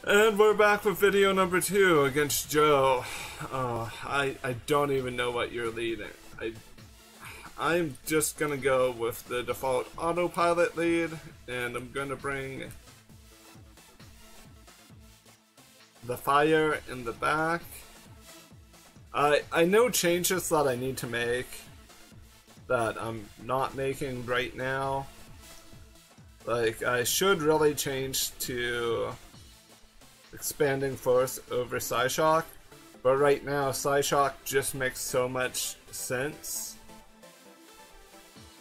And we're back with video number 2 against Joe. I don't even know what you're leading. I'm just gonna go with the default autopilot lead, and I'm gonna bring the fire in the back. I know changes that I need to make that I'm not making right now. Like, I should really change to expanding force over Psyshock, but right now Psyshock just makes so much sense,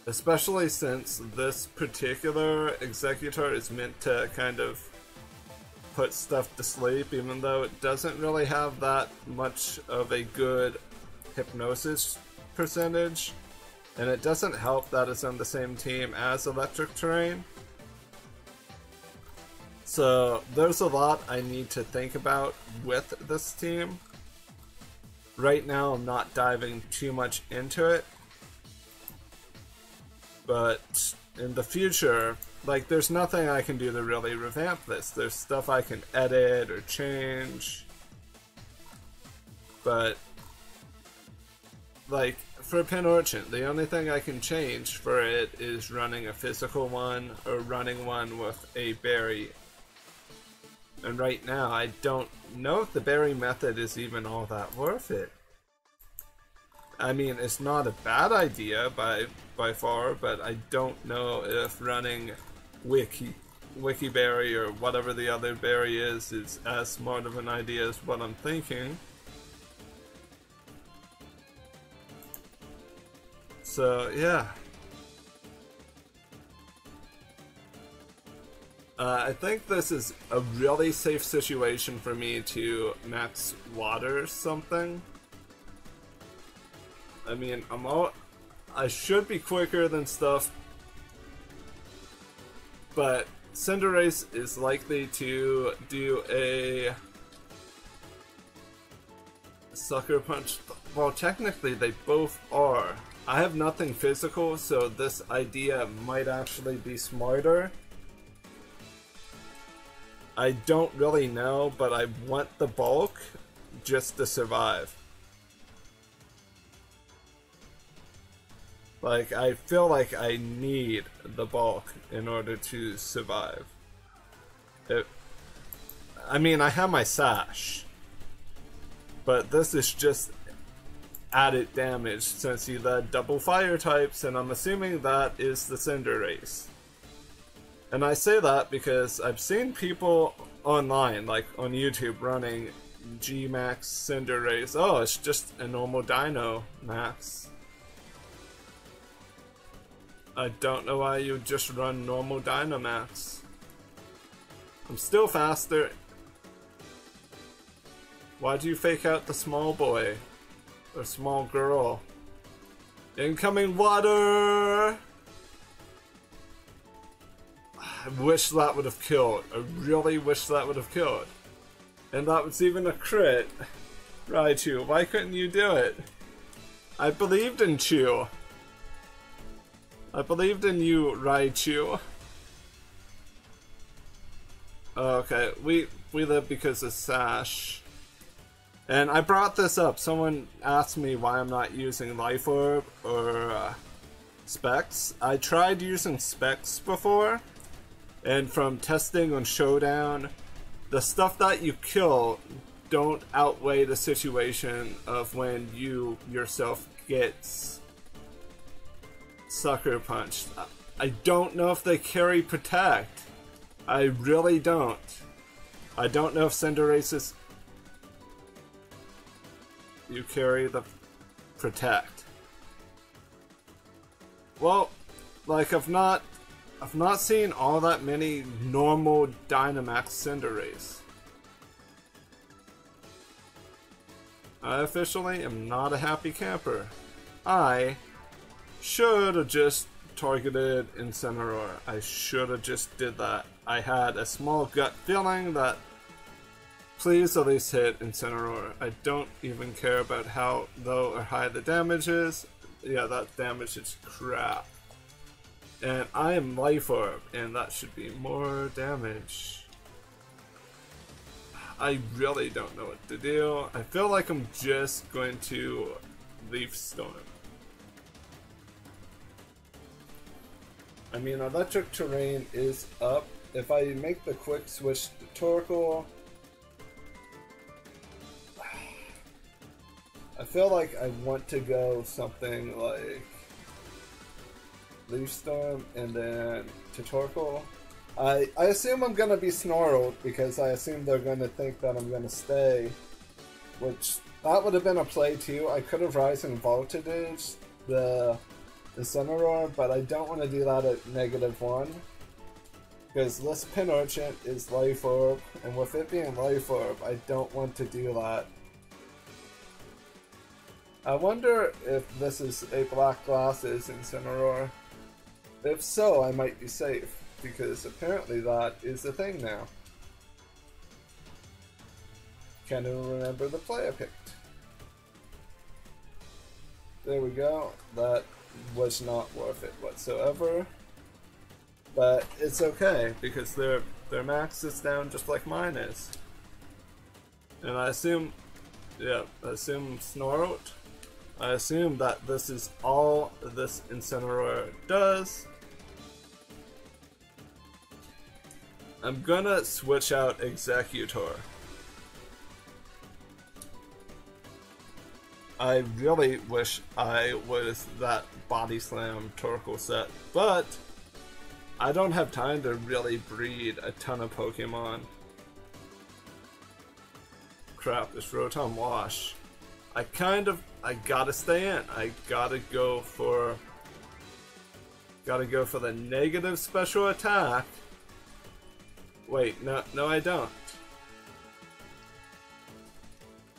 especially since this particular executor is meant to kind of put stuff to sleep, even though it doesn't really have that much of a good hypnosis percentage, and it doesn't help that it's on the same team as Electric Terrain. So there's a lot I need to think about with this team. Right now I'm not diving too much into it, but in the future, like, there's nothing I can do to really revamp this. There's stuff I can edit or change, but like for Pin Orchard, the only thing I can change for it is running a physical one or running one with a berry. And right now, I don't know if the berry method is even all that worth it. I mean, it's not a bad idea by far, but I don't know if running Wiki Berry or whatever the other berry is as smart of an idea as what I'm thinking. So, yeah. I think this is a really safe situation for me to max water something. I mean, I should be quicker than stuff, but Cinderace is likely to do a Sucker Punch. Well, technically they both are. I have nothing physical, so this idea might actually be smarter. I don't really know, but I want the bulk just to survive. Like, I feel like I need the bulk in order to survive. I mean, I have my sash, but this is just added damage since he led double fire types, and I'm assuming that is the Cinderace. And I say that because I've seen people online, like on YouTube, running G-Max Cinderace. Oh, it's just a normal Dino Max. I don't know why you just run normal Dynamax. I'm still faster. Why do you fake out the small boy? Or small girl? Incoming water! I wish that would have killed. I really wish that would have killed. And that was even a crit. Raichu, why couldn't you do it? I believed in you. I believed in you, Raichu. Okay, we live because of Sash. And I brought this up. Someone asked me why I'm not using Life Orb or Specs. I tried using Specs before, and from testing on Showdown, the stuff that you kill don't outweigh the situation of when you yourself gets Sucker Punched. I don't know if they carry Protect. I really don't. I don't know if Cinderace's you carry the Protect. Well, like, I've not seen all that many normal Dynamax Cinderace. I officially am not a happy camper. I should have just targeted Incineroar. I should have just did that. I had a small gut feeling that please at least hit Incineroar. I don't even care about how low or high the damage is. Yeah, that damage is crap. And I am Life Orb, and that should be more damage. I really don't know what to do. I feel like I'm just going to Leaf Storm. I mean, electric terrain is up. If I make the quick switch to Torkoal, I feel like I want to go something like Leaf Storm and then to Torkoal. I assume I'm gonna be Snoreled because I assume they're gonna think that I'm gonna stay, which that would have been a play too. I could have Rise and Voltage the Incineroar, but I don't want to do that at -1 because this Pinorchent is Life Orb, and with it being Life Orb, I don't want to do that. I wonder if this is a Black Glasses Incineroar. If so, I might be safe, because apparently that is a thing now. Can't even remember the play I picked. There we go. That was not worth it whatsoever. But it's okay, because their max is down just like mine is. And I assume, yeah, I assume Snorlax. I assume that this is all this Incineroar does. I'm gonna switch out Executor. I really wish I was that Body Slam Torkoal set, but I don't have time to really breed a ton of Pokemon. Crap, this Rotom Wash. I gotta stay in. I gotta go for the negative special attack. Wait, no I don't.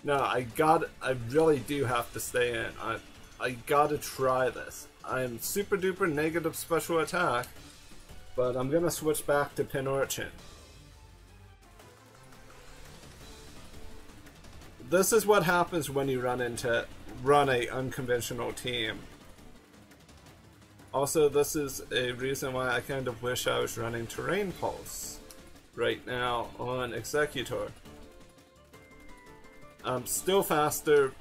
No, I really do have to stay in. I gotta try this. I'm super duper negative special attack, but I'm gonna switch back to Pinorchent. This is what happens when you run a unconventional team. Also, this is a reason why I kind of wish I was running Terrain Pulse right now on Executor. I'm still faster,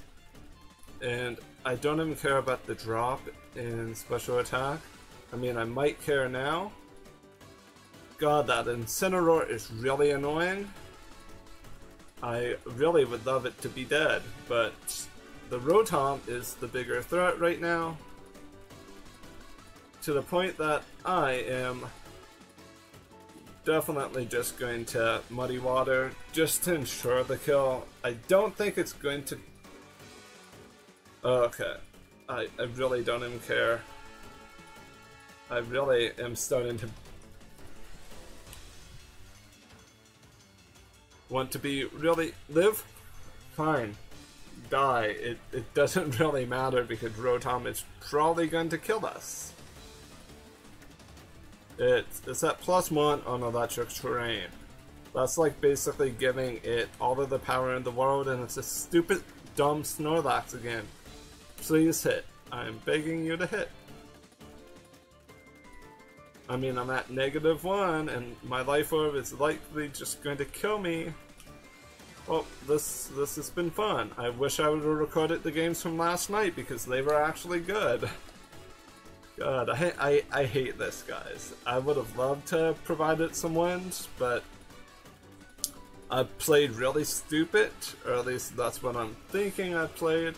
and I don't even care about the drop in special attack. I mean, I might care now. God, that Incineroar is really annoying. I really would love it to be dead, but the Rotom is the bigger threat right now, to the point that I am definitely just going to Muddy Water just to ensure the kill. I don't think it's going to... Okay, I really don't even care. I really am starting to want to be really... Live? Fine. Die. It doesn't really matter because Rotom is probably going to kill us. It's at +1 on electric terrain. That's like basically giving it all of the power in the world, and it's a stupid, dumb Snorlax again. Please hit. I'm begging you to hit. I mean, I'm at -1, and my Life Orb is likely just going to kill me. Well, this has been fun. I wish I would have recorded the games from last night because they were actually good. God, I hate this, guys. I would have loved to have provided some wins, but I played really stupid, or at least that's what I'm thinking I played.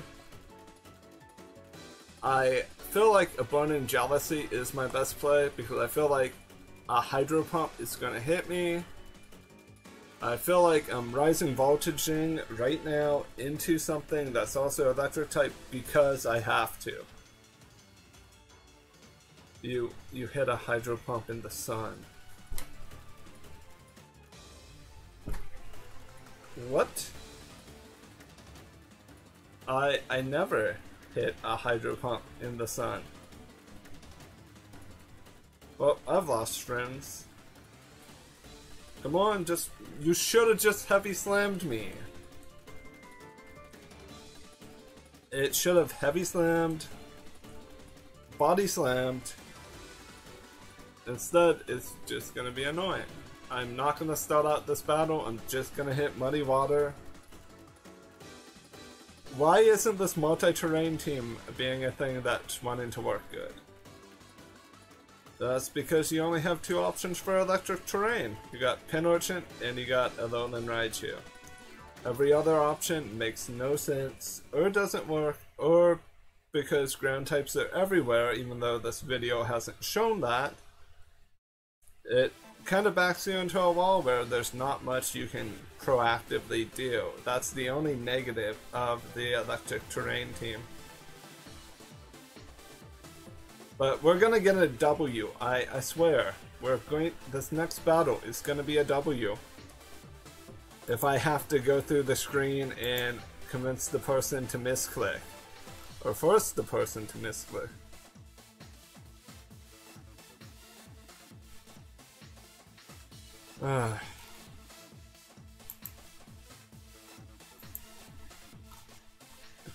I feel like a Burning Jealousy is my best play because I feel like a Hydro Pump is going to hit me. I feel like I'm Rising Voltaging right now into something that's also electric type because I have to. You hit a Hydro Pump in the sun. What? I never hit a Hydro Pump in the sun. Well, I've lost friends. Come on, you should have just Heavy Slammed me. It should have Heavy Slammed, Body Slammed. Instead, it's just gonna be annoying. I'm not going to start out this battle. I'm just going to hit Muddy Water. Why isn't this multi-terrain team being a thing that's wanting to work good? That's because you only have two options for electric terrain. You got Pinorchant and you got Alolan Raichu. Every other option makes no sense, or doesn't work, or because ground types are everywhere, even though this video hasn't shown that, it kind of backs you into a wall where there's not much you can proactively do. That's the only negative of the electric terrain team. But we're gonna get a W. I swear. This next battle is gonna be a W. If I have to go through the screen and convince the person to misclick. Or force the person to misclick.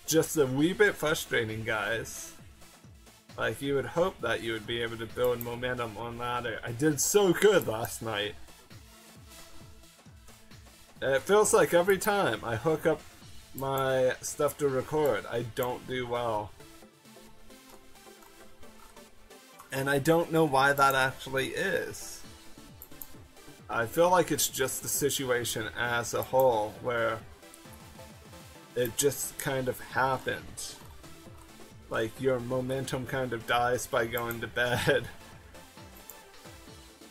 Just a wee bit frustrating, guys. Like, you would hope that you would be able to build momentum on ladder. I did so good last night. It feels like every time I hook up my stuff to record, I don't do well. And I don't know why that actually is. I feel like it's just the situation as a whole where it just kind of happens. Like, your momentum kind of dies by going to bed.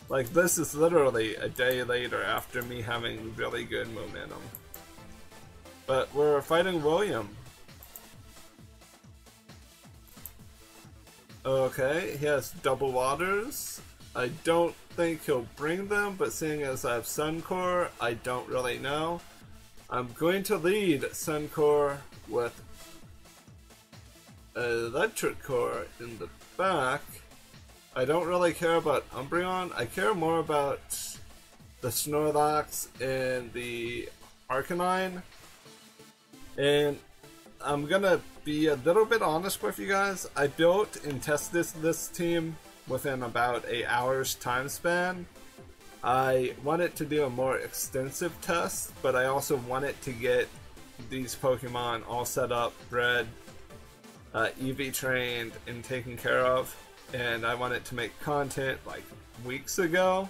Like, this is literally a day later after me having really good momentum. But we're fighting William. Okay, he has double waters. I don't think he'll bring them, but seeing as I have Suncore, I don't really know. I'm going to lead Suncore with Electric Core in the back. I don't really care about Umbreon. I care more about the Snorelax and the Arcanine. And I'm gonna be a little bit honest with you guys. I built and tested this team within about an hour's time span. I wanted to do a more extensive test, but I also wanted to get these Pokemon all set up, bred, EV trained, and taken care of. And I wanted to make content like weeks ago,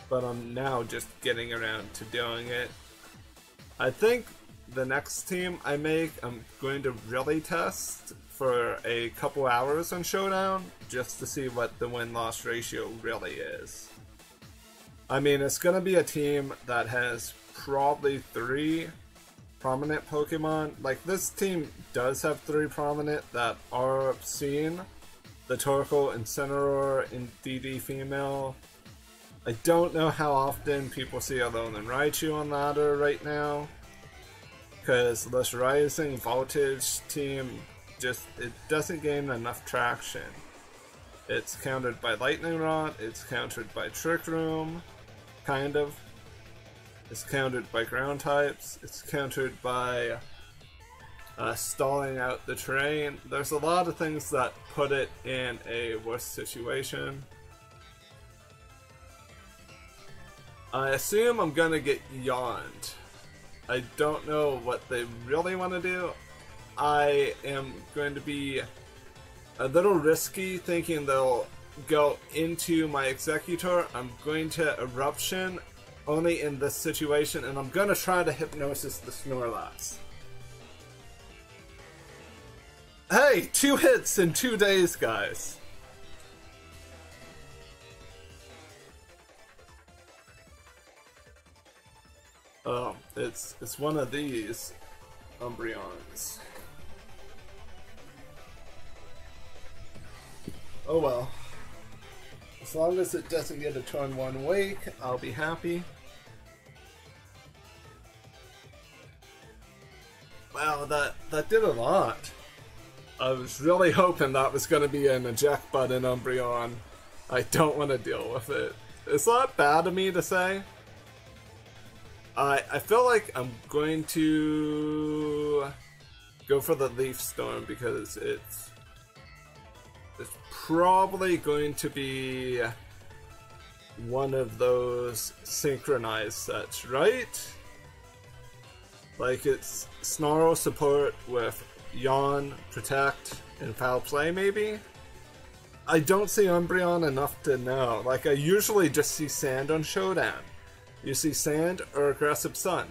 but I'm now just getting around to doing it. I think the next team I make, I'm going to really test for a couple hours on Showdown, just to see what the win-loss ratio really is. I mean, it's going to be a team that has probably 3 prominent Pokemon. Like, this team does have 3 prominent that are seen. The Torkoal, Incineroar, and DD female. I don't know how often people see Alolan Raichu on ladder right now, because this Rising Voltage team it doesn't gain enough traction. It's countered by Lightning Rod, it's countered by Trick Room, kind of. It's countered by ground types, it's countered by stalling out the terrain. There's a lot of things that put it in a worse situation. I assume I'm gonna get yawned. I don't know what they really want to do. I am going to be a little risky thinking they'll go into my Executor. I'm going to Eruption only in this situation, and I'm gonna try to Hypnosis the Snorlax. Hey, 2 hits in 2 days, guys. Oh, it's one of these Umbreons. Oh well. As long as it doesn't get a turn 1 wake, I'll be happy. Wow, that did a lot. I was really hoping that was going to be an eject button Umbreon. I don't want to deal with it. Is that bad of me to say? I feel like I'm going to go for the Leaf Storm because it's probably going to be one of those synchronized sets, right? Like it's Snarl support with Yawn, Protect, and Foul Play maybe? I don't see Umbreon enough to know. Like I usually just see Sand on Showdown. You see Sand or Aggressive Sun.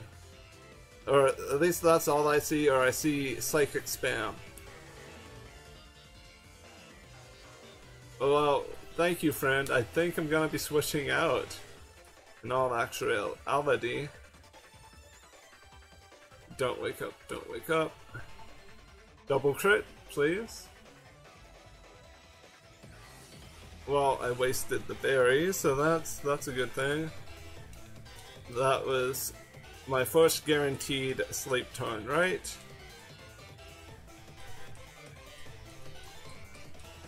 Or at least that's all I see, or I see Psychic Spam. Well, thank you, friend. I think I'm gonna be switching out. In all actuality. Don't wake up, don't wake up. Double crit, please. Well, I wasted the berry, so that's a good thing. That was my first guaranteed sleep turn, right?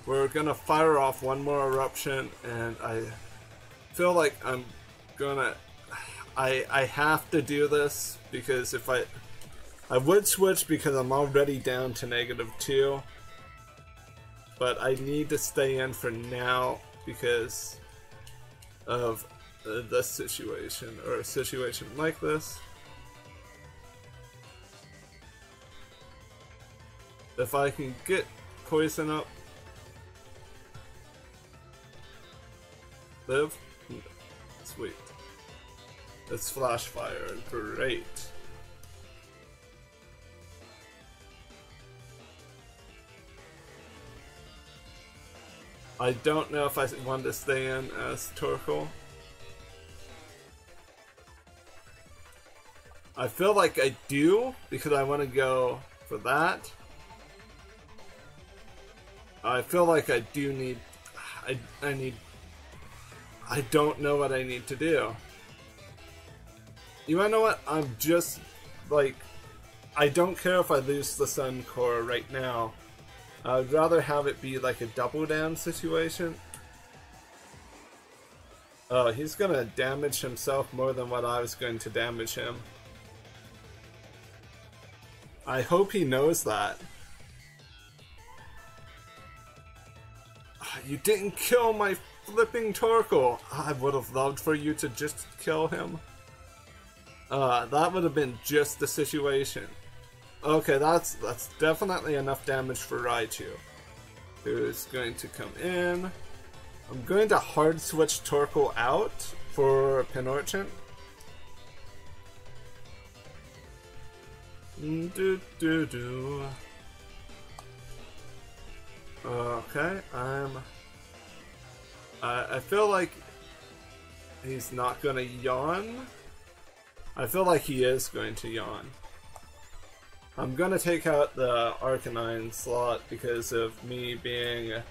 We're gonna fire off one more eruption, and I feel like I'm gonna... I have to do this, because if I would switch because I'm already down to -2. But I need to stay in for now because of this situation, or a situation like this. If I can get poison up. Live? Sweet. It's Flash Fire. Great. I don't know if I want to stay in as Torkoal. I feel like I do, because I want to go for that. I feel like I do need... I don't know what I need to do. You wanna know what? I'm just, like... I don't care if I lose the Sun Core right now. I'd rather have it be like a double down situation. Oh, he's gonna damage himself more than what I was going to damage him. I hope he knows that. You didn't kill my flipping Torkoal. I would have loved for you to just kill him. That would have been just the situation. Okay, that's definitely enough damage for Raichu, who's going to come in. I'm going to hard switch Torkoal out for Pinorchent. Okay, I feel like he's not gonna yawn. I feel like he is going to yawn. I'm gonna take out the Arcanine slot because of me being,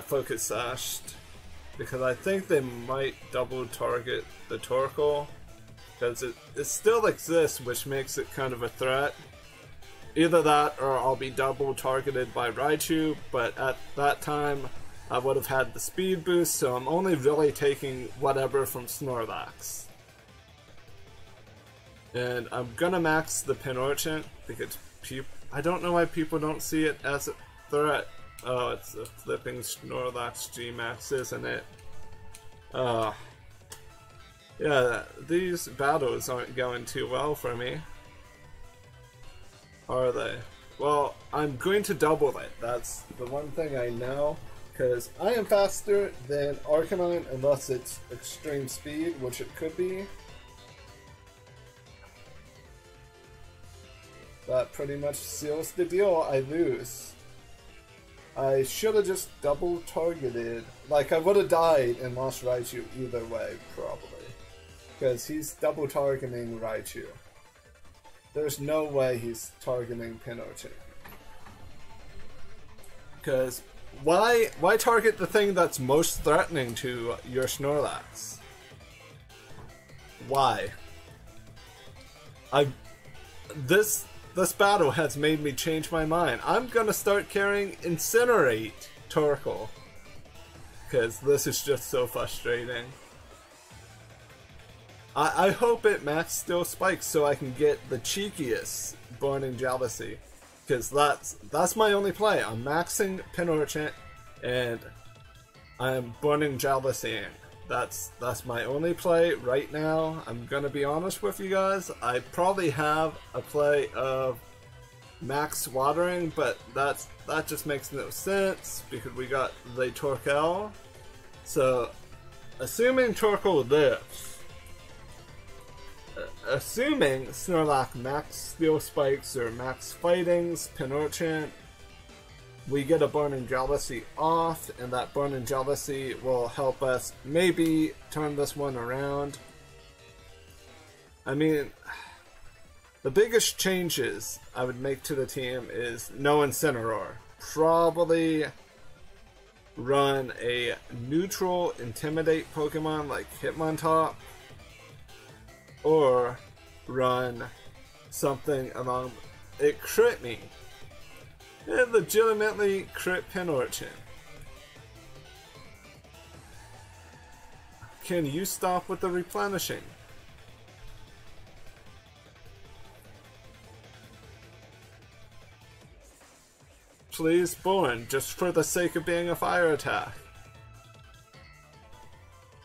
focus sashed. Because I think they might double target the Torkoal. Because it still exists, which makes it kind of a threat. Either that or I'll be double targeted by Raichu, but at that time I would have had the speed boost, so I'm only really taking whatever from Snorelax. And I'm gonna max the Pinorchent because I don't know why people don't see it as a threat. Oh, it's a flipping Snorlax G-Max, isn't it? Yeah, these battles aren't going too well for me. Are they? Well, I'm going to double it. That's the one thing I know. Because I am faster than Arcanine unless it's extreme speed, which it could be. That pretty much seals the deal. I lose. I should have just double targeted. Like, I would have died and lost Raichu either way, probably. Because he's double targeting Raichu. There's no way he's targeting Pinorchent. Because why target the thing that's most threatening to your Snorlax? Why? This battle has made me change my mind. I'm gonna start carrying Incinerate Torkoal. Because this is just so frustrating. I hope it max still spikes so I can get the cheekiest Burning Jealousy. Because that's my only play. I'm maxing Pinorchent and I'm burning jealousy. That's my only play right now. I'm gonna be honest with you guys. I probably have a play of max watering, but that just makes no sense because we got the Torkoal. So, assuming Torkoal lives, assuming Snorelax max steel spikes or max fightings, Pinurchin, we get a Burning Jealousy off, and that Burning Jealousy will help us maybe turn this one around. I mean, the biggest changes I would make to the team is no Incineroar. Probably run a neutral Intimidate Pokemon like Hitmontop, or run something along it crit me. It legitimately crit Pinurchin. Can you stop with the replenishing? Please burn, just for the sake of being a fire attack.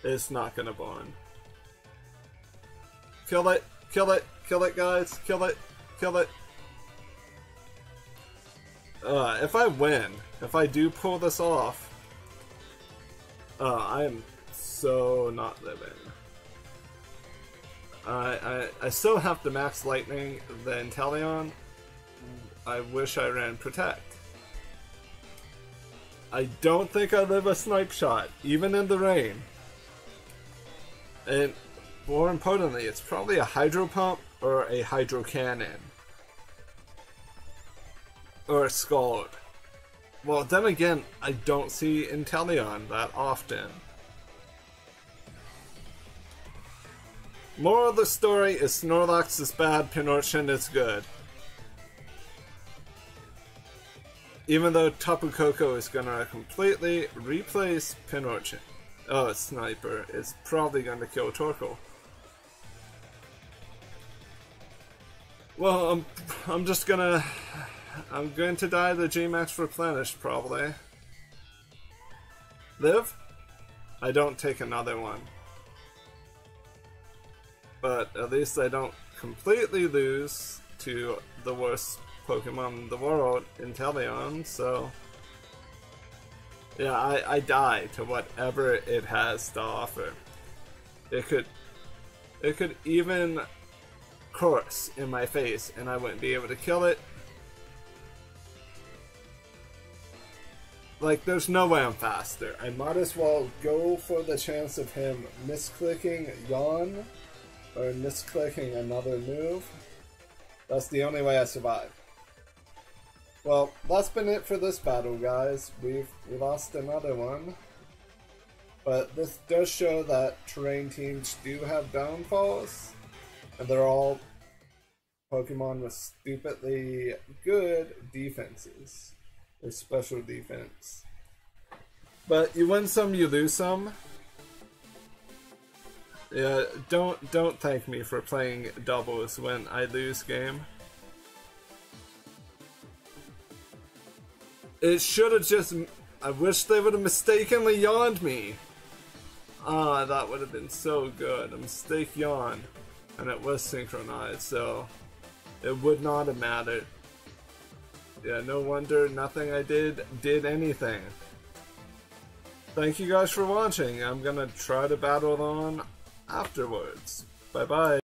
It's not gonna burn. Kill it, kill it, kill it guys, kill it, kill it. If I win, if I do pull this off, I am so not living. I still have to max lightning the Inteleon. I wish I ran Protect. I don't think I live a Snipe Shot, even in the rain. And more importantly, it's probably a Hydro Pump or a Hydro Cannon. Or a Scald. Well, then again, I don't see Inteleon that often. Moral of the story is Snorlax is bad, Pinurchin is good. Even though Tapu Koko is gonna completely replace Pinurchin. Oh, Sniper is probably gonna kill Torkoal. Well, I'm going to die the G-Max replenished, probably. Live? I don't take another one. But at least I don't completely lose to the worst Pokemon in the world, Inteleon, so... Yeah, I die to whatever it has to offer. It could even course in my face and I wouldn't be able to kill it. Like, there's no way I'm faster. I might as well go for the chance of him misclicking Yawn or misclicking another move. That's the only way I survive. Well, that's been it for this battle, guys. We lost another one. But this does show that terrain teams do have downfalls. And they're all Pokemon with stupidly good defenses. Or special defense. But you win some, you lose some. Yeah, don't thank me for playing doubles when I lose game. It should have just... I wish they would have mistakenly yawned me. Ah, that would have been so good. A mistake yawn. And it was synchronized, so... It would not have mattered. Yeah, no wonder nothing I did anything. Thank you guys for watching. I'm gonna try to battle on afterwards. Bye bye.